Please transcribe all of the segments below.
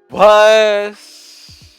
What's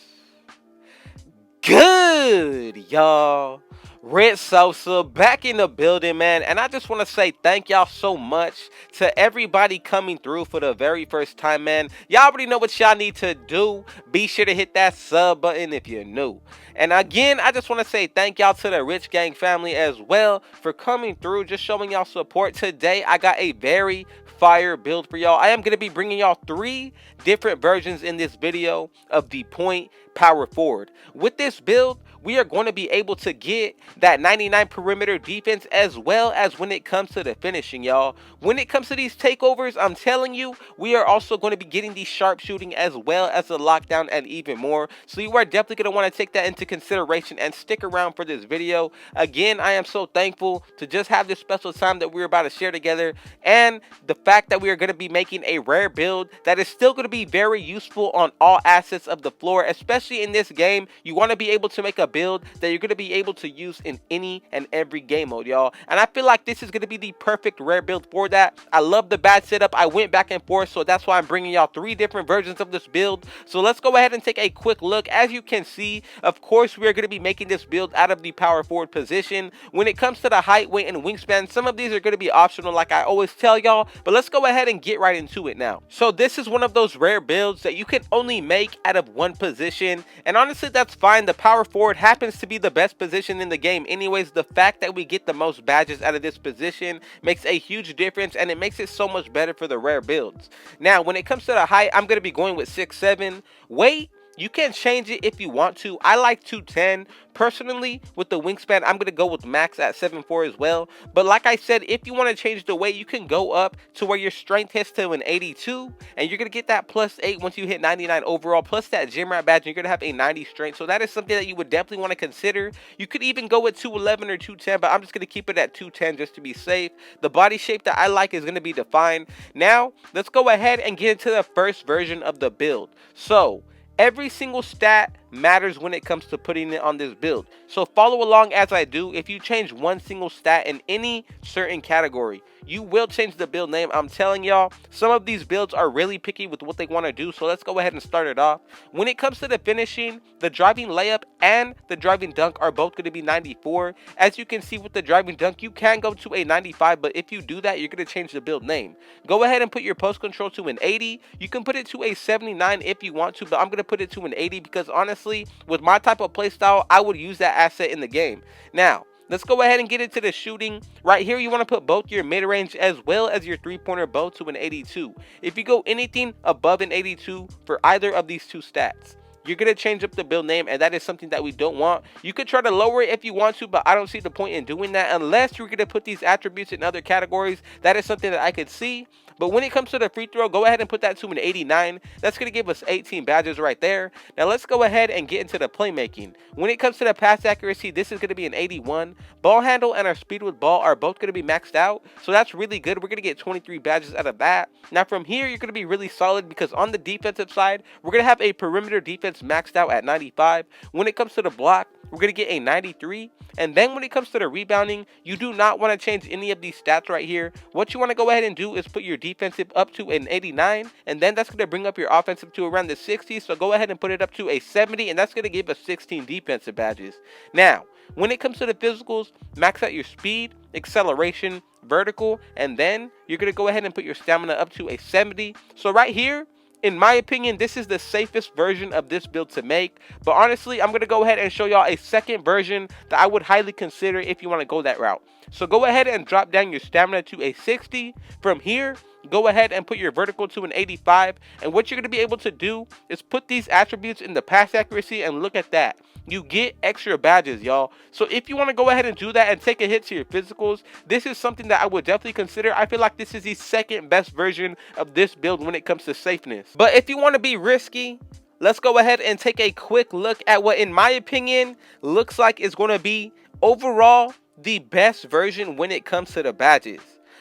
good, y'all? Red Sosa back in the building, man. And I just want to say thank y'all so much to everybody coming through for the very first time, man. Y'all already know what y'all need to do. Be sure to hit that sub button if you're new. And again, I just want to say thank y'all to the Rich Gang family as well for coming through, just showing y'all support. Today, I got a very fire build for y'all. I am going to be bringing y'all 3 different versions in this video of the point power forward. With this build, we are going to be able to get that 99 perimeter defense as well as when it comes to the finishing, y'all. When it comes to these takeovers, I'm telling you, we are also going to be getting the sharpshooting as well as the lockdown and even more. So you are definitely going to want to take that into consideration and stick around for this video. Again, I am so thankful to just have this special time that we're about to share together, and the fact that we are going to be making a rare build that is still going to be very useful on all assets of the floor, especially in this game. You want to be able to make a build that you're going to be able to use in any and every game mode, y'all. And I feel like this is going to be the perfect rare build for that. I love the bad setup. I went back and forth, so that's why I'm bringing y'all 3 different versions of this build. So let's go ahead and take a quick look. As you can see, of course, we are going to be making this build out of the power forward position. When it comes to the height, weight, and wingspan, some of these are going to be optional, like I always tell y'all, but let's go ahead and get right into it now. So this is one of those rare builds that you can only make out of one position, and honestly, that's fine. The power forward happens to be the best position in the game anyways. The fact that we get the most badges out of this position makes a huge difference, and it makes it so much better for the rare builds. Now, when it comes to the height, I'm going to be going with 6'7". Weight, you can change it if you want to. I like 210. Personally, with the wingspan, I'm going to go with max at 7'4" as well. But like I said, if you want to change the weight, you can go up to where your strength hits to an 82. And you're going to get that +8 once you hit 99 overall. Plus that gym rat badge, you're going to have a 90 strength. So that is something that you would definitely want to consider. You could even go with 211 or 210, but I'm just going to keep it at 210 just to be safe. The body shape that I like is going to be defined. Now, let's go ahead and get into the first version of the build. So every single stat matters when it comes to putting it on this build. So follow along as I do. If you change one single stat in any certain category, you will change the build name. I'm telling y'all, some of these builds are really picky with what they want to do. So let's go ahead and start it off. When it comes to the finishing, the driving layup and the driving dunk are both going to be 94. As you can see with the driving dunk, you can go to a 95, but if you do that, you're going to change the build name. Go ahead and put your post control to an 80. You can put it to a 79 if you want to, but I'm going to put it to an 80 because honestly, with my type of playstyle, I would use that asset in the game. Now, let's go ahead and get into the shooting. Right here, you want to put both your mid-range as well as your three-pointer both to an 82. If you go anything above an 82 for either of these 2 stats, you're going to change up the build name, and that is something that we don't want. You could try to lower it if you want to, but I don't see the point in doing that unless you're going to put these attributes in other categories. That is something that I could see. But when it comes to the free throw, go ahead and put that to an 89. That's going to give us 18 badges right there. Now let's go ahead and get into the playmaking. When it comes to the pass accuracy, this is going to be an 81. Ball handle and our speed with ball are both going to be maxed out. So that's really good. We're going to get 23 badges out of that. Now from here, you're going to be really solid because on the defensive side, we're going to have a perimeter defense maxed out at 95. When it comes to the block, we're going to get a 93. And then when it comes to the rebounding, you do not want to change any of these stats right here. What you want to go ahead and do is put your defensive up to an 89, and then that's going to bring up your offensive to around the 60. So go ahead and put it up to a 70, and that's going to give us 16 defensive badges. Now, when it comes to the physicals, max out your speed, acceleration, vertical, and then you're going to go ahead and put your stamina up to a 70. So right here, in my opinion, this is the safest version of this build to make. But honestly, I'm going to go ahead and show y'all a second version that I would highly consider if you want to go that route. So go ahead and drop down your stamina to a 60. From here, go ahead and put your vertical to an 85. And what you're going to be able to do is put these attributes in the pass accuracy, and look at that. You get extra badges, y'all. So if you want to go ahead and do that and take a hit to your physicals, this is something that I would definitely consider. I feel like this is the second best version of this build when it comes to safeness. But if you want to be risky, let's go ahead and take a quick look at what, in my opinion, looks like is going to be overall the best version when it comes to the badges.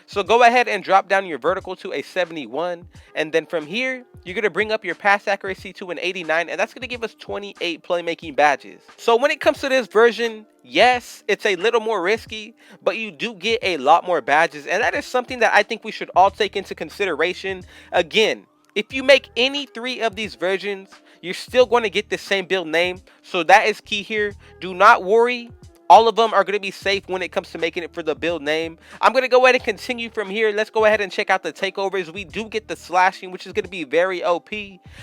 So go ahead and drop down your vertical to a 71, and then from here, you're going to bring up your pass accuracy to an 89, and that's going to give us 28 playmaking badges. So when it comes to this version, yes, it's a little more risky, but you do get a lot more badges, and that is something that I think we should all take into consideration. Again, If you make any 3 of these versions, you're still going to get the same build name. So that is key here. Do not worry. All of them are going to be safe when it comes to making it for the build name. I'm going to go ahead and continue from here. Let's go ahead and check out the takeovers. We do get the slashing, which is going to be very OP.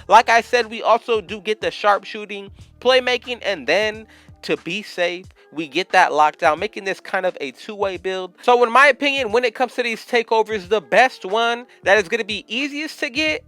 Like I said, we also do get the sharpshooting, playmaking, and then to be safe, we get that lockdown, making this kind of a two-way build. So in my opinion, when it comes to these takeovers, the best one that is going to be easiest to get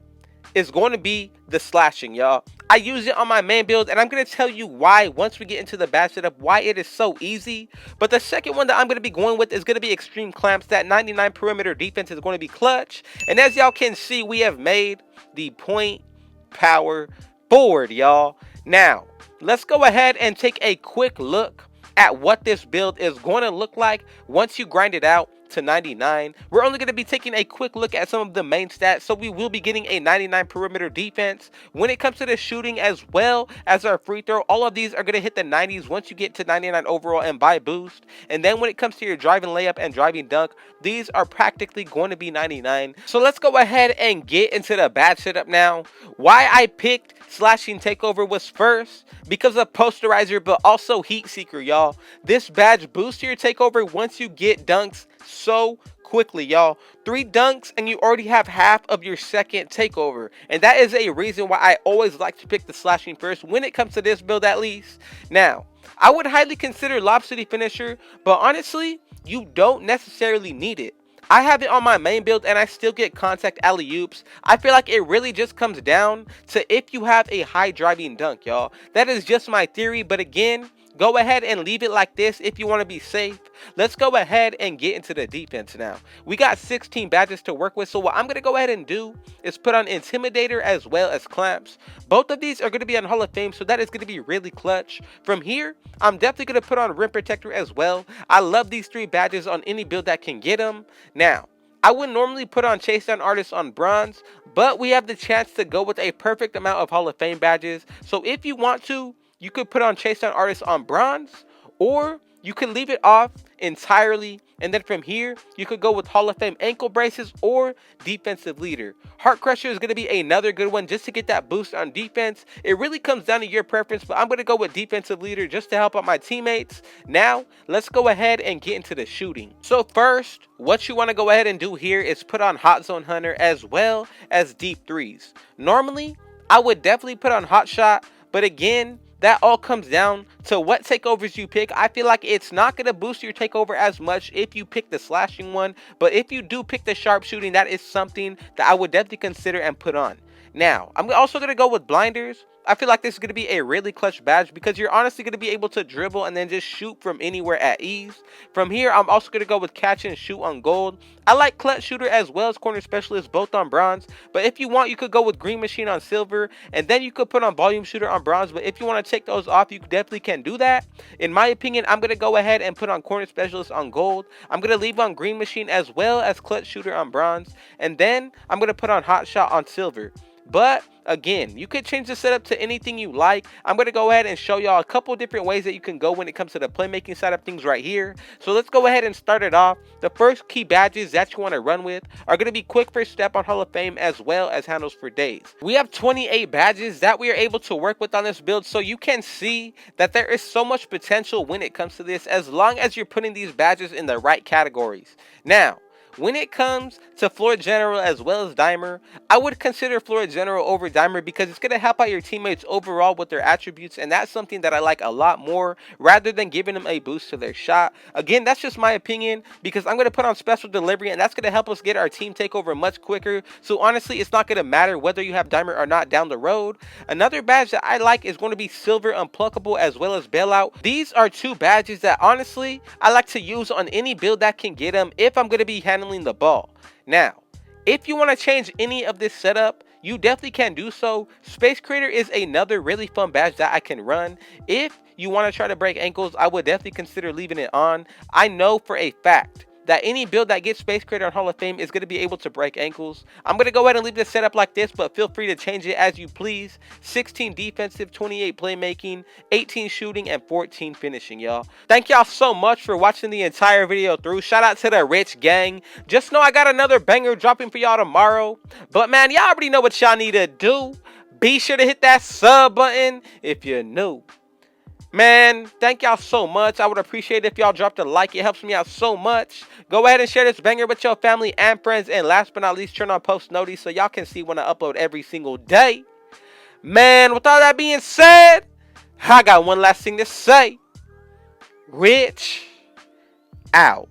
is going to be the slashing, y'all. I use it on my main build, and I'm going to tell you why once we get into the badge setup, why it is so easy. But the second one that I'm going to be going with is going to be extreme clamps. That 99 perimeter defense is going to be clutch. And as y'all can see, we have made the point power forward, y'all. Now, let's go ahead and take a quick look at what this build is going to look like once you grind it out to 99. We're only going to be taking a quick look at some of the main stats. So we will be getting a 99 perimeter defense. When it comes to the shooting as well as our free throw, all of these are going to hit the 90s once you get to 99 overall and buy boost. And then when it comes to your driving layup and driving dunk, these are practically going to be 99. So let's go ahead and get into the badge setup now. Why I picked slashing takeover was first because of posterizer, but also heat seeker, y'all. This badge boosts your takeover once you get dunks so quickly, y'all. 3 dunks and you already have half of your second takeover, and that is a reason why I always like to pick the slashing first when it comes to this build, at least. Now, I would highly consider Lob City finisher, but honestly, you don't necessarily need it. I have it on my main build and I still get contact alley-oops. I feel like it really just comes down to if you have a high driving dunk, y'all. That is just my theory, but again, go ahead and leave it like this if you want to be safe. Let's go ahead and get into the defense now. We got 16 badges to work with, so what I'm going to go ahead and do is put on Intimidator as well as Clamps. Both of these are going to be on Hall of Fame, so that is going to be really clutch. From here, I'm definitely going to put on Rim Protector as well. I love these 3 badges on any build that can get them. Now, I would normally put on Chase Down Artist on bronze, but we have the chance to go with a perfect amount of Hall of Fame badges. So if you want to, you could put on Chase Down Artist on bronze, or you could leave it off entirely, and then from here you could go with Hall of Fame ankle braces or defensive leader. Heart Crusher is going to be another good one just to get that boost on defense. It really comes down to your preference, but I'm going to go with defensive leader just to help out my teammates. Now let's go ahead and get into the shooting. So first, what you want to go ahead and do here is put on Hot Zone Hunter as well as deep threes. Normally I would definitely put on Hot Shot, but again, that all comes down to what takeovers you pick. I feel like it's not going to boost your takeover as much if you pick the slashing one, but if you do pick the sharpshooting, that is something that I would definitely consider and put on. Now, I'm also going to go with blinders. I feel like this is going to be a really clutch badge because you're honestly going to be able to dribble and then just shoot from anywhere at ease. From here, I'm also going to go with catch and shoot on gold. I like clutch shooter as well as corner specialist, both on bronze. But if you want, you could go with green machine on silver, and then you could put on volume shooter on bronze. But if you want to take those off, you definitely can do that. In my opinion, I'm going to go ahead and put on corner specialist on gold. I'm going to leave on green machine as well as clutch shooter on bronze. And then I'm going to put on hot shot on silver. But again, you could change the setup to anything you like. I'm going to go ahead and show y'all a couple different ways that you can go when it comes to the playmaking side of things right here. So let's go ahead and start it off. The first key badges that you want to run with are going to be quick first step on Hall of Fame as well as handles for days. We have 28 badges that we are able to work with on this build, so you can see that there is so much potential when it comes to this as long as you're putting these badges in the right categories. Now, when it comes to Floor General as well as Dimer, I would consider Floor General over Dimer because it's going to help out your teammates overall with their attributes, and that's something that I like a lot more rather than giving them a boost to their shot. Again, that's just my opinion because I'm going to put on Special Delivery, and that's going to help us get our team takeover much quicker. So honestly, it's not going to matter whether you have Dimer or not down the road. Another badge that I like is going to be Silver Unpluckable as well as Bailout. These are 2 badges that honestly I like to use on any build that can get them if I'm going to be handling the ball. Now, if you want to change any of this setup, you definitely can do so. Space Creator is another really fun badge that I can run. If you want to try to break ankles, I would definitely consider leaving it on. I know for a fact that any build that gets Space Creator on Hall of Fame is going to be able to break ankles. I'm going to go ahead and leave this setup like this, but feel free to change it as you please. 16 defensive, 28 playmaking, 18 shooting, and 14 finishing, y'all. Thank y'all so much for watching the entire video through. Shout out to the Rich gang. Just know I got another banger dropping for y'all tomorrow. But man, y'all already know what y'all need to do. Be sure to hit that sub button if you're new. Man, thank y'all so much. I would appreciate it if y'all dropped a like. It helps me out so much. Go ahead and share this banger with your family and friends. And last but not least, turn on post notice so y'all can see when I upload every single day. Man, with all that being said, I got one last thing to say. Rich out.